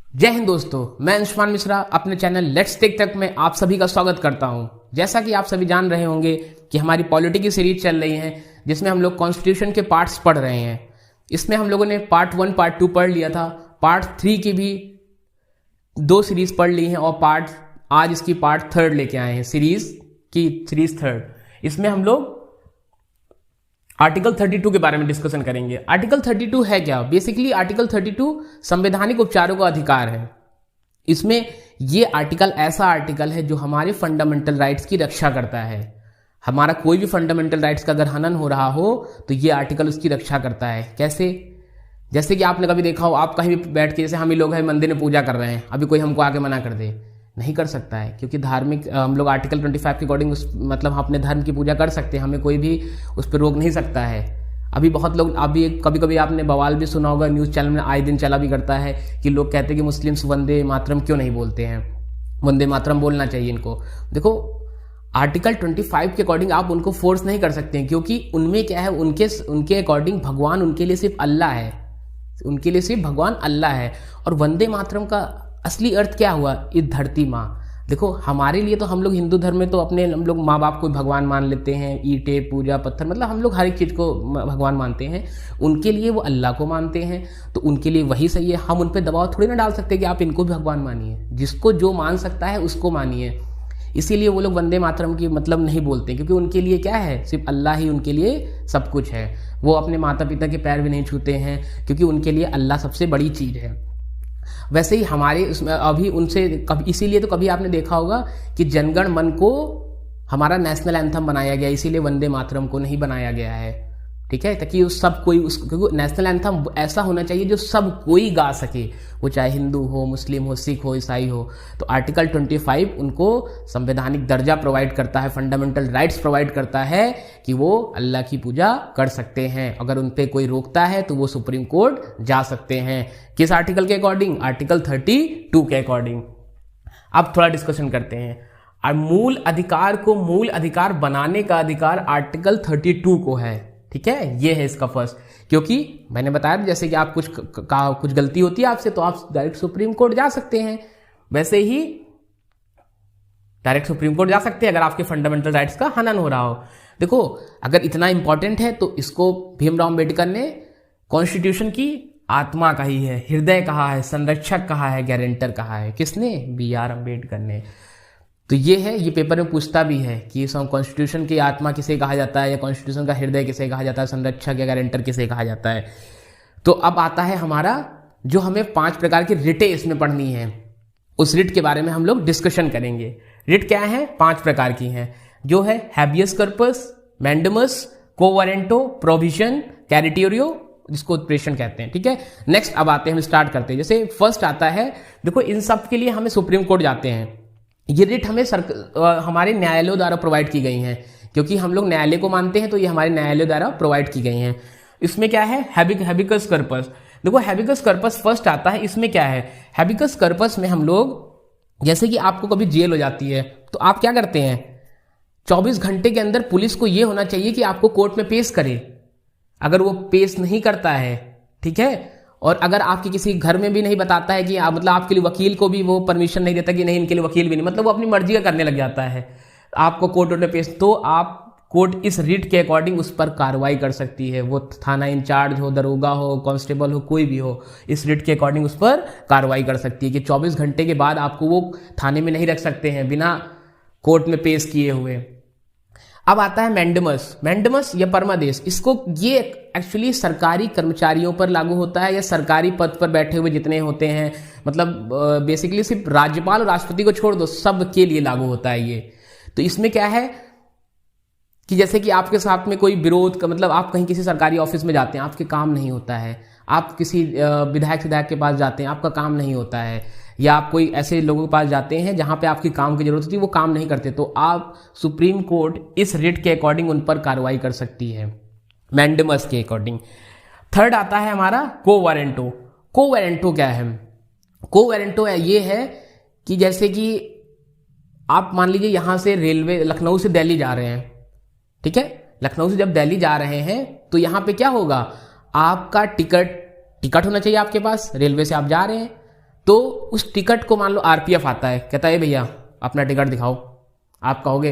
जय हिंद दोस्तों, मैं अंशुमान मिश्रा अपने चैनल लेट्स टेक तक में आप सभी का स्वागत करता हूं। जैसा कि आप सभी जान रहे होंगे कि हमारी पॉलिटी की सीरीज चल रही है जिसमें हम लोग कॉन्स्टिट्यूशन के पार्ट्स पढ़ रहे हैं। इसमें हम लोगों ने पार्ट 1 पार्ट 2 पढ़ लिया था, पार्ट 3 की भी 2 सीरीज पढ़ ली हैं और आज इसकी पार्ट 3 लेके आए हैं, सीरीज 3। इसमें हम लोग आर्टिकल 32 के बारे में डिस्कशन करेंगे। आर्टिकल 32 है क्या? बेसिकली आर्टिकल 32 संवैधानिक उपचारों का अधिकार है। इसमें ये आर्टिकल ऐसा आर्टिकल है जो हमारे फंडामेंटल राइट्स की रक्षा करता है। हमारा कोई भी फंडामेंटल राइट्स का अगर हनन हो रहा हो तो ये आर्टिकल उसकी रक्षा करता है। कैसे? जैसे कि आपने कभी देखा हो, आप कहीं भी बैठ के, जैसे हम ही लोग हैं मंदिर में पूजा कर रहे हैं, अभी कोई हमको आके मना कर दे, नहीं कर सकता है, क्योंकि धार्मिक हम लोग आर्टिकल 25 के अकॉर्डिंग मतलब हम अपने धर्म की पूजा कर सकते हैं, हमें कोई भी उस पर रोक नहीं सकता है। अभी बहुत लोग, अभी कभी कभी आपने बवाल भी सुना होगा, न्यूज़ चैनल में आए दिन चला भी करता है कि लोग कहते हैं कि मुस्लिम्स वंदे मातरम क्यों नहीं बोलते हैं, वंदे मातरम बोलना चाहिए इनको। देखो, आर्टिकल 25 के अकॉर्डिंग आप उनको फोर्स नहीं कर सकते हैं, क्योंकि उनमें क्या है, उनके अकॉर्डिंग भगवान उनके लिए सिर्फ अल्लाह है, उनके लिए सिर्फ भगवान अल्लाह है। और वंदे मातरम का असली अर्थ क्या हुआ? इस धरती माँ। देखो, हमारे लिए तो हम लोग हिंदू धर्म में तो हम लोग माँ बाप को भगवान मान लेते हैं, ईंटे पूजा पत्थर, मतलब हम लोग हर एक चीज़ को भगवान मानते हैं। उनके लिए वो अल्लाह को मानते हैं, तो उनके लिए वही सही है। हम उन पर दबाव थोड़ी ना डाल सकते कि आप इनको भी भगवान मानिए। जिसको जो मान सकता है उसको मानिए। इसीलिए वो लोग वंदे मातरम की मतलब नहीं बोलते, क्योंकि उनके लिए क्या है, सिर्फ अल्लाह ही उनके लिए सब कुछ है। वो अपने माता पिता के पैर भी नहीं छूते हैं, क्योंकि उनके लिए अल्लाह सबसे बड़ी चीज़ है। वैसे ही हमारे उसमें अभी उनसे कभी, इसीलिए तो कभी आपने देखा होगा कि जनगण मन को हमारा नेशनल एंथम बनाया गया, इसीलिए वंदे मातरम को नहीं बनाया गया है, ठीक है, ताकि उस सब कोई क्योंकि नेशनल एंथम ऐसा होना चाहिए जो सब कोई गा सके, वो चाहे हिंदू हो, मुस्लिम हो, सिख हो, ईसाई हो। तो आर्टिकल 25 उनको संवैधानिक दर्जा प्रोवाइड करता है, फंडामेंटल राइट्स प्रोवाइड करता है कि वो अल्लाह की पूजा कर सकते हैं। अगर उन पर कोई रोकता है तो वो सुप्रीम कोर्ट जा सकते हैं। किस आर्टिकल के अकॉर्डिंग? आर्टिकल 32 के अकॉर्डिंग। अब थोड़ा डिस्कशन करते हैं। और मूल अधिकार को मूल अधिकार बनाने का अधिकार आर्टिकल 32 को है, ठीक है, ये है इसका फर्स्ट। क्योंकि मैंने बताया जैसे कि आप कुछ गलती होती है आपसे तो आप डायरेक्ट सुप्रीम कोर्ट जा सकते हैं, वैसे ही डायरेक्ट सुप्रीम कोर्ट जा सकते हैं अगर आपके फंडामेंटल राइट्स का हनन हो रहा हो। देखो, अगर इतना इंपॉर्टेंट है तो इसको भीमराव अंबेडकर ने कॉन्स्टिट्यूशन की आत्मा कही है, हृदय कहा है, संरक्षक कहा है, गारंटर कहा है। किसने? BR अम्बेडकर ने। तो ये है, ये पेपर में पूछता भी है कि कॉन्स्टिट्यूशन की आत्मा किसे कहा जाता है, या कॉन्स्टिट्यूशन का हृदय किसे कहा जाता है, संरक्षक या गारंटर किसे कहा जाता है। तो अब आता है हमारा, जो हमें 5 प्रकार की रिटें इसमें पढ़नी है, उस रिट के बारे में हम लोग डिस्कशन करेंगे। रिट क्या है? 5 प्रकार की हैं, जो है हैबियस कर्पस, मैंडमस, कोवारेंटो, प्रोविजन, कैरिटोरियो, जिसको उत्प्रेषण कहते हैं, ठीक है। नेक्स्ट अब आते हैं, हम स्टार्ट करते हैं। जैसे फर्स्ट आता है, देखो इन सब के लिए हमें सुप्रीम कोर्ट जाते हैं। ये रिट हमें हमारे न्यायालयों द्वारा प्रोवाइड की गई हैं, क्योंकि हम लोग न्यायालय को मानते हैं, तो ये हमारे न्यायालयों द्वारा प्रोवाइड की गई हैं। इसमें क्या है? हैबिकस कर्पस। देखो, हैबिकस कर्पस फर्स्ट आता है। इसमें क्या है? हैबिकस कर्पस में हम लोग, जैसे कि आपको कभी जेल हो जाती है तो आप क्या करते हैं, 24 घंटे के अंदर पुलिस को ये होना चाहिए कि आपको कोर्ट में पेश करे। अगर वो पेश नहीं करता है, ठीक है, और अगर आपके किसी घर में भी नहीं बताता है कि मतलब आपके लिए वकील को भी वो परमिशन नहीं देता कि नहीं इनके लिए वकील भी नहीं, मतलब वो अपनी मर्जी का करने लग जाता है, आपको कोर्ट में पेश, तो आप कोर्ट इस रिट के अकॉर्डिंग उस पर कार्रवाई कर सकती है। वो थाना इंचार्ज हो, दरोगा हो, कांस्टेबल हो, कोई भी हो, इस रिट के अकॉर्डिंग उस पर कार्रवाई कर सकती है कि 24 घंटे के बाद आपको वो थाने में नहीं रख सकते हैं बिना कोर्ट में पेश किए हुए। अब आता है मैंडमस या परमादेश। इसको, ये एक्चुअली सरकारी कर्मचारियों पर लागू होता है, या सरकारी पद पर बैठे हुए जितने होते हैं, मतलब बेसिकली सिर्फ राज्यपाल और राष्ट्रपति को छोड़ दो, सब के लिए लागू होता है ये। तो इसमें क्या है कि जैसे कि आपके साथ में कोई विरोध का, मतलब आप कहीं किसी सरकारी ऑफिस में जाते हैं, आपके काम नहीं होता है, आप किसी विधायक के पास जाते हैं, आपका काम नहीं होता है, या आप कोई ऐसे लोगों के पास जाते हैं जहां पे आपकी काम की जरूरत होती है, वो काम नहीं करते, तो आप सुप्रीम कोर्ट इस रिट के अकॉर्डिंग उन पर कार्रवाई कर सकती है, मैंडमस के अकॉर्डिंग। थर्ड आता है हमारा कोवारेंटो। कोवारेंटो क्या है? कोवारेंटो ये है कि जैसे कि आप मान लीजिए यहां से रेलवे, लखनऊ से दिल्ली जा रहे हैं, ठीक है, लखनऊ से जब दिल्ली जा रहे हैं तो यहां पे क्या होगा, आपका टिकट होना चाहिए आपके पास, रेलवे से आप जा रहे हैं, तो उस टिकट को मान लो आरपीएफ आता है, कहता है भैया अपना टिकट दिखाओ। आप कहोगे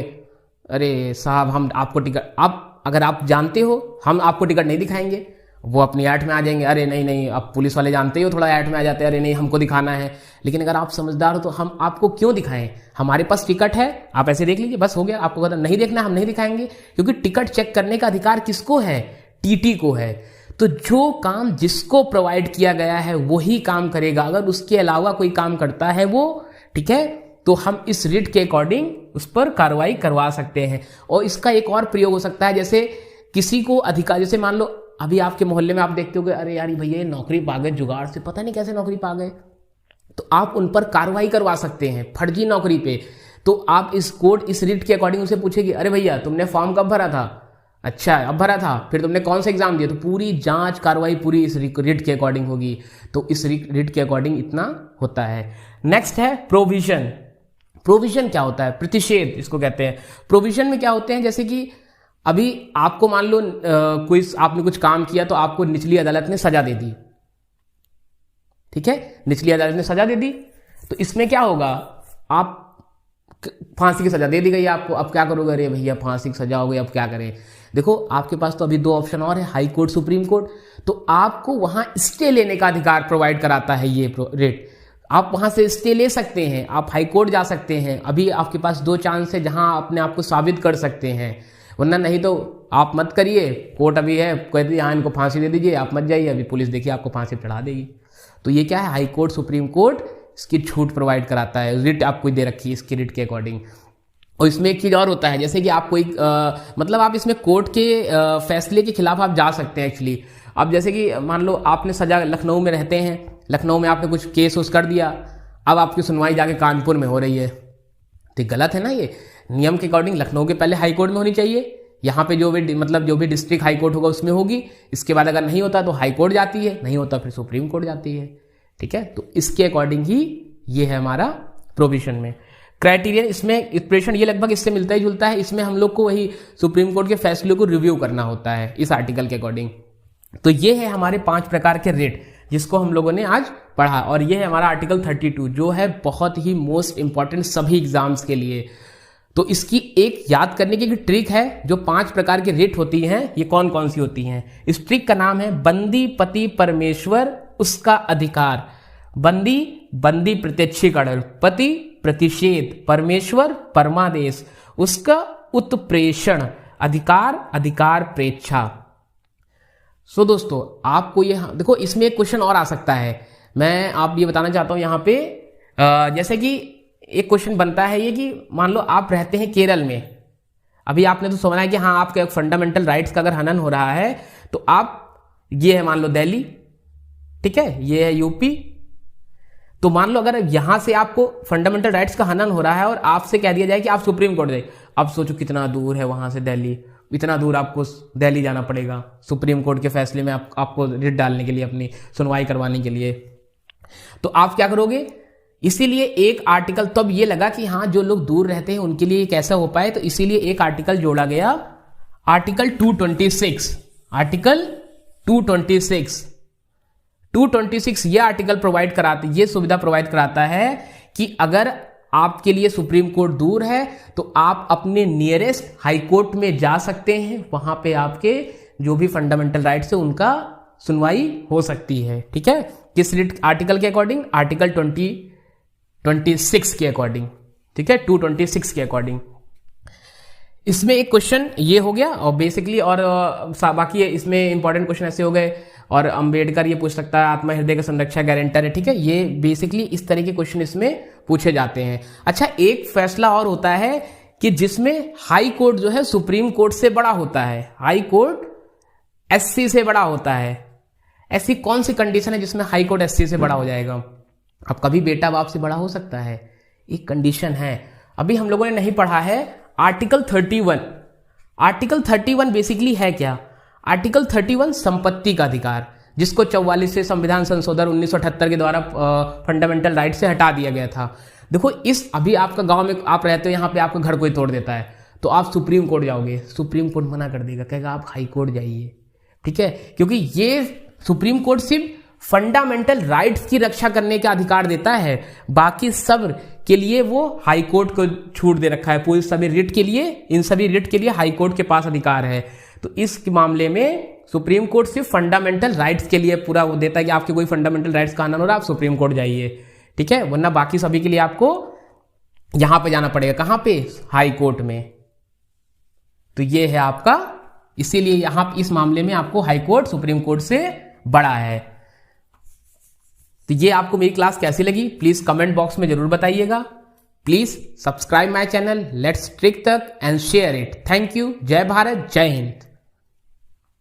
अरे साहब हम आपको टिकट, आप अगर आप जानते हो हम आपको टिकट नहीं दिखाएंगे, वो अपनी ऐट में आ जाएंगे, अरे नहीं नहीं, अब पुलिस वाले जानते हो थोड़ा ऐट में आ जाते हैं, अरे नहीं हमको दिखाना है। लेकिन अगर आप समझदार हो तो हम आपको क्यों दिखाएं, हमारे पास टिकट है, आप ऐसे देख लीजिए, बस हो गया। आपको अगर नहीं देखना हम नहीं दिखाएंगे, क्योंकि टिकट चेक करने का अधिकार किसको है, टीटी को है। तो जो काम जिसको प्रोवाइड किया गया है वही काम करेगा, अगर उसके अलावा कोई काम करता है वो, ठीक है, तो हम इस रिट के अकॉर्डिंग उस पर कार्रवाई करवा सकते हैं। और इसका एक और प्रयोग हो सकता है, जैसे किसी को अधिकार, जैसे मान लो अभी आपके मोहल्ले में आप देखते हो अरे यार भैया ये नौकरी पा गए जुगाड़ से, पता नहीं कैसे नौकरी पा गए, तो आप उन पर कार्रवाई करवा सकते हैं फर्जी नौकरी पे। तो आप इस कोर्ट इस रिट के अकॉर्डिंग उसे पूछेगी, अरे भैया तुमने फॉर्म कब भरा था, अच्छा अब भरा था, फिर तुमने कौन सा एग्जाम दिया, तो पूरी जांच कार्रवाई पूरी इस रिट के अकॉर्डिंग होगी। तो इस रिट के अकॉर्डिंग इतना होता है। नेक्स्ट है प्रोविजन। प्रोविजन क्या होता है, प्रतिषेध इसको कहते हैं। प्रोविजन में क्या होते हैं, जैसे कि अभी आपको मान लो कोई आपने कुछ काम किया तो आपको निचली अदालत ने सजा दे दी, ठीक है, निचली अदालत ने सजा दे दी, तो इसमें क्या होगा, आप फांसी की सजा दे दी गई आपको, अब क्या करोगे, अरे भैया फांसी की सजा हो गई अब क्या करें। देखो आपके पास तो अभी दो ऑप्शन और है, हाई कोर्ट सुप्रीम कोर्ट, तो आपको वहां स्टे लेने का अधिकार प्रोवाइड कराता है ये रेट। आप वहां से स्टे ले सकते हैं, आप हाई कोर्ट जा सकते हैं, अभी आपके पास दो चांस है जहां अपने आप को साबित कर सकते हैं, वरना नहीं तो आप मत करिए, कोर्ट अभी है कहती है यहाँ इनको फांसी दे दीजिए, आप मत जाइए, अभी पुलिस देखिए आपको फांसी चढ़ा देगी। तो ये क्या है, हाई कोर्ट सुप्रीम कोर्ट इसकी छूट प्रोवाइड कराता है, रिट आपको दे रखी है इसकी रिट के अकॉर्डिंग। और इसमें एक चीज़ और होता है, जैसे कि आप कोई मतलब आप इसमें कोर्ट के फैसले के खिलाफ आप जा सकते हैं एक्चुअली। अब जैसे कि मान लो आपने सजा, लखनऊ में रहते हैं, लखनऊ में आपने कुछ केस उस कर दिया, अब आपकी सुनवाई जाके कानपुर में हो रही है, तो गलत है ना। ये नियम के अकॉर्डिंग लखनऊ के पहले हाई कोर्ट में होनी चाहिए, यहाँ पे जो भी डिस्ट्रिक्ट हाई कोर्ट होगा उसमें होगी, इसके बाद अगर नहीं होता तो हाई कोर्ट जाती है, नहीं होता फिर सुप्रीम कोर्ट जाती है, ठीक है। तो इसके अकॉर्डिंग ही ये है हमारा प्रोविजन में क्राइटेरियन। इसमें एक्सप्रेशन ये लगभग इससे मिलता ही जुलता है, इसमें हम लोग को वही सुप्रीम कोर्ट के फैसले को रिव्यू करना होता है इस आर्टिकल के अकॉर्डिंग। तो ये है हमारे 5 प्रकार के रेट जिसको हम लोगों ने आज पढ़ा, और ये है हमारा आर्टिकल 32 जो है बहुत ही मोस्ट इंपॉर्टेंट सभी एग्जाम्स के लिए। तो इसकी एक याद करने की ट्रिक है, जो 5 प्रकार की रेट होती हैं ये कौन कौन सी होती हैं। इस ट्रिक का नाम है बंदी पति परमेश्वर उसका अधिकार। बंदी बंदी प्रत्यक्षीकरण, पति प्रतिषेध, परमेश्वर परमादेश, उसका उत्प्रेषण, अधिकार अधिकार प्रेच्छा। सो दोस्तों आपको ये देखो, इसमें एक क्वेश्चन और आ सकता है, मैं आप ये बताना चाहता हूं यहाँ पे, जैसे कि एक क्वेश्चन बनता है ये कि मान लो आप रहते हैं केरल में, अभी आपने तो सुना है कि हाँ आपके फंडामेंटल राइट्स का अगर हनन हो रहा है, तो आप, ये है मान लो दिल्ली, ठीक है, ये है यूपी, तो मान लो अगर यहां से आपको फंडामेंटल राइट्स का हनन हो रहा है और आपसे कह दिया जाए कि आप सुप्रीम कोर्ट जाइए, अब सोचो कितना दूर है वहां से दिल्ली, इतना दूर आपको दिल्ली जाना पड़ेगा सुप्रीम कोर्ट के फैसले में आपको रिट डालने के लिए, अपनी सुनवाई करवाने के लिए। तो आप क्या करोगे, इसीलिए एक आर्टिकल, तब ये लगा कि हाँ जो लोग दूर रहते हैं उनके लिए कैसा हो पाए, तो इसीलिए एक आर्टिकल जोड़ा गया, आर्टिकल 226। आर्टिकल 226 ये आर्टिकल प्रोवाइड कराते, ये सुविधा प्रोवाइड कराता है कि अगर आपके लिए सुप्रीम कोर्ट दूर है तो आप अपने नियरेस्ट हाई कोर्ट में जा सकते हैं, वहां पे आपके जो भी फंडामेंटल राइट्स है उनका सुनवाई हो सकती है, ठीक है। किस आर्टिकल के अकॉर्डिंग, आर्टिकल 226 के अकॉर्डिंग, ठीक है, 226 के अकॉर्डिंग। इसमें एक क्वेश्चन ये हो गया, और बेसिकली और बाकी इसमें इंपॉर्टेंट क्वेश्चन ऐसे हो गए, और अंबेडकर ये पूछ सकता है आत्मा हृदय का संरक्षा गारंटर है, ठीक है, ये बेसिकली इस तरह के क्वेश्चन इसमें पूछे जाते हैं। अच्छा, एक फैसला और होता है कि जिसमें हाई कोर्ट जो है सुप्रीम कोर्ट से बड़ा होता है, हाई कोर्ट एससी से बड़ा होता है। ऐसी कौन सी कंडीशन है जिसमें हाई कोर्ट एससी से बड़ा हो जाएगा? अब कभी बेटा बाप से बड़ा हो सकता है, एक कंडीशन है, अभी हम लोगों ने नहीं पढ़ा है, आर्टिकल 31। आर्टिकल 31 बेसिकली है क्या? आर्टिकल 31 संपत्ति का अधिकार, जिसको 44 से संविधान संशोधन 1978 के द्वारा फंडामेंटल राइट से हटा दिया गया था। देखो, इस अभी आपका गांव में आप रहते हो, यहाँ पे आपका घर कोई तोड़ देता है, तो आप सुप्रीम कोर्ट जाओगे, सुप्रीम कोर्ट मना कर देगा, कहेगा आप हाई कोर्ट जाइए, ठीक है, क्योंकि ये सुप्रीम कोर्ट सिर्फ फंडामेंटल राइट्स की रक्षा करने का अधिकार देता है, बाकी सब के लिए वो हाई कोर्ट को छूट दे रखा है। पूरी सभी रिट के लिए, इन सभी रिट के लिए हाई कोर्ट के पास अधिकार है। तो इस मामले में सुप्रीम कोर्ट सिर्फ फंडामेंटल राइट्स के लिए पूरा वो देता है कि आपके कोई फंडामेंटल राइट्स का आनंद हो रहा है, आप सुप्रीम कोर्ट जाइए, ठीक है, वरना बाकी सभी के लिए आपको यहां पे जाना पड़ेगा। कहां पे? हाई कोर्ट में। तो ये है आपका, इसीलिए यहां इस मामले में आपको हाई कोर्ट सुप्रीम कोर्ट से बड़ा है। तो ये आपको मेरी क्लास कैसी लगी प्लीज कमेंट बॉक्स में जरूर बताइएगा। Please subscribe my channel let's trick तक and share it. Thank you. जय भारत, जय हिंद।